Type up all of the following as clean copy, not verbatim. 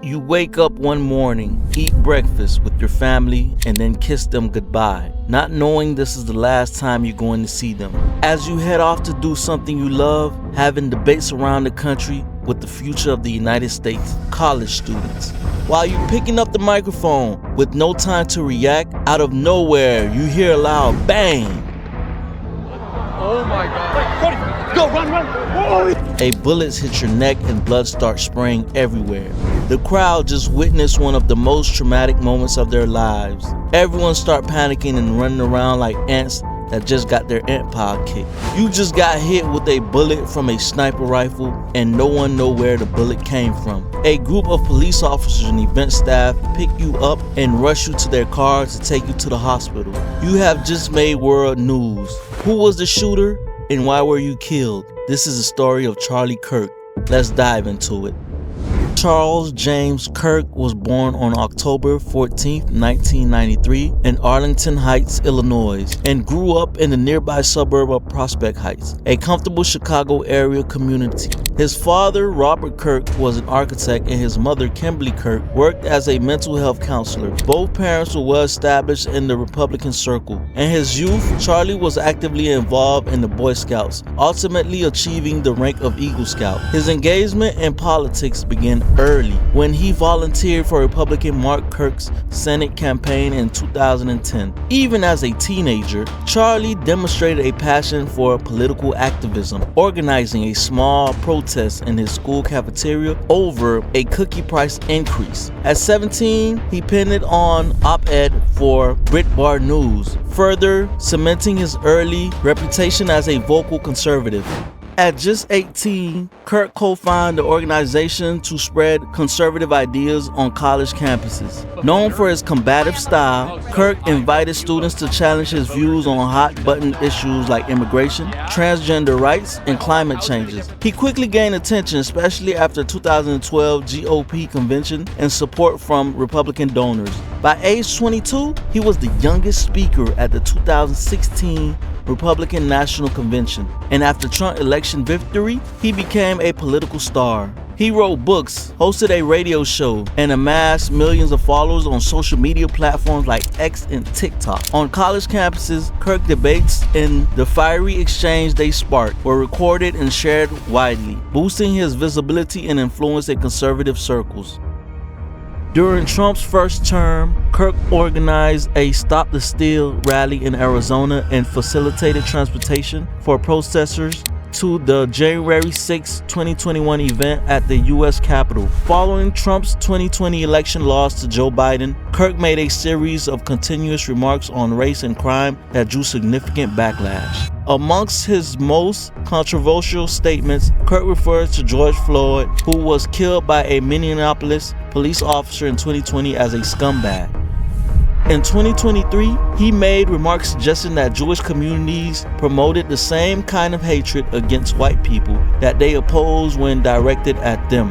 You wake up one morning, eat breakfast with your family, and then kiss them goodbye, not knowing this is the last time you're going to see them. As you head off to do something you love, having debates around the country with the future of the United States, college students. While you're picking up the microphone with no time to react, out of nowhere you hear a loud bang. Oh my God. Go, run. A bullet hits your neck and blood starts spraying everywhere. The crowd just witnessed one of the most traumatic moments of their lives. Everyone start panicking and running around like ants that just got their ant pile kicked. You just got hit with a bullet from a sniper rifle and no one know where the bullet came from. A group of police officers and event staff pick you up and rush you to their cars to take you to the hospital. You have just made world news. Who was the shooter and why were you killed? This is the story of Charlie Kirk. Let's dive into it. Charles James Kirk was born on October 14, 1993 in Arlington Heights, Illinois, and grew up in the nearby suburb of Prospect Heights, a comfortable Chicago area community. His father, Robert Kirk, was an architect, and his mother, Kimberly Kirk, worked as a mental health counselor. Both parents were well established in the Republican circle. In his youth, Charlie was actively involved in the Boy Scouts, ultimately achieving the rank of Eagle Scout. His engagement in politics began early when he volunteered for Republican Mark Kirk's Senate campaign in 2010. Even as a teenager, Charlie demonstrated a passion for political activism, organizing a small protest in his school cafeteria over a cookie price increase. At 17, he penned it on op-ed for Breitbart News, further cementing his early reputation as a vocal conservative. At just 18, Kirk co-founded the organization to spread conservative ideas on college campuses. Known for his combative style, Kirk invited students to challenge his views on hot-button issues like immigration, transgender rights, and climate changes. He quickly gained attention, especially after 2012 GOP convention and support from Republican donors. By age 22, he was the youngest speaker at the 2016 Republican National Convention, and after Trump's election victory, he became a political star. He wrote books, hosted a radio show, and amassed millions of followers on social media platforms like X and TikTok. On college campuses, Kirk debates and the fiery exchange they sparked were recorded and shared widely, boosting his visibility and influence in conservative circles. During Trump's first term, Kirk organized a Stop the Steal rally in Arizona and facilitated transportation for protesters to the January 6, 2021 event at the U.S. Capitol. Following Trump's 2020 election loss to Joe Biden, Kirk made a series of continuous remarks on race and crime that drew significant backlash. Amongst his most controversial statements, Kirk refers to George Floyd, who was killed by a Minneapolis police officer in 2020, as a scumbag. In 2023, he made remarks suggesting that Jewish communities promoted the same kind of hatred against white people that they oppose when directed at them.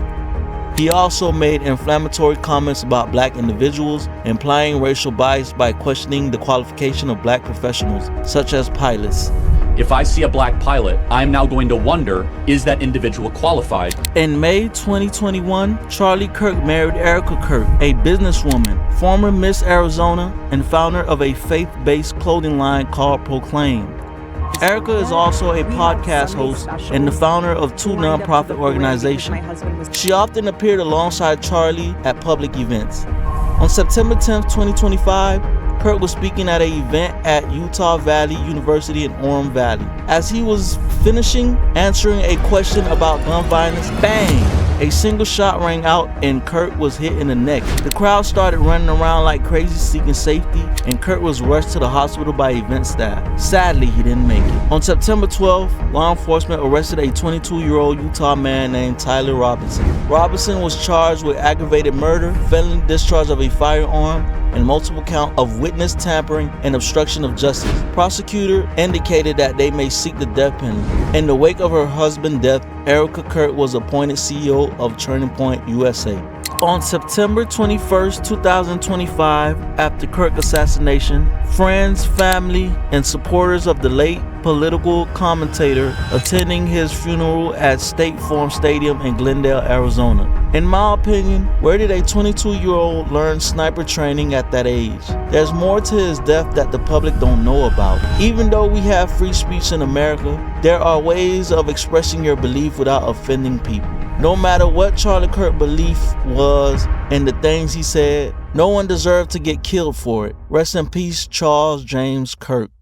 He also made inflammatory comments about black individuals, implying racial bias by questioning the qualification of black professionals, such as pilots. If I see a black pilot, I'm now going to wonder, is that individual qualified? In May 2021, Charlie Kirk married Erica Kirk, a businesswoman, former Miss Arizona, and founder of a faith-based clothing line called Proclaim. Erica is also a podcast host and the founder of two nonprofit organizations. She often appeared alongside Charlie at public events. On September 10, 2025, Kirk was speaking at an event at Utah Valley University in Orem Valley. As he was finishing answering a question about gun violence, bang! A single shot rang out and Kirk was hit in the neck. The crowd started running around like crazy seeking safety, and Kirk was rushed to the hospital by event staff. Sadly, he didn't make it. On September 12th, law enforcement arrested a 22-year-old Utah man named Tyler Robinson. Robinson was charged with aggravated murder, felony discharge of a firearm, and multiple count of witness tampering and obstruction of justice. Prosecutor indicated that they may seek the death penalty. In the wake of her husband's death, Erica Kirk was appointed CEO of Turning Point USA. On September 21st, 2025, after Kirk assassination, friends, family, and supporters of the late political commentator attending his funeral at State Farm Stadium in Glendale, Arizona. In my opinion, where did a 22-year-old learn sniper training at that age? There's more to his death that the public don't know about. Even though we have free speech in America, there are ways of expressing your belief without offending people. No matter what Charlie Kirk's belief was and the things he said, no one deserved to get killed for it. Rest in peace, Charles James Kirk.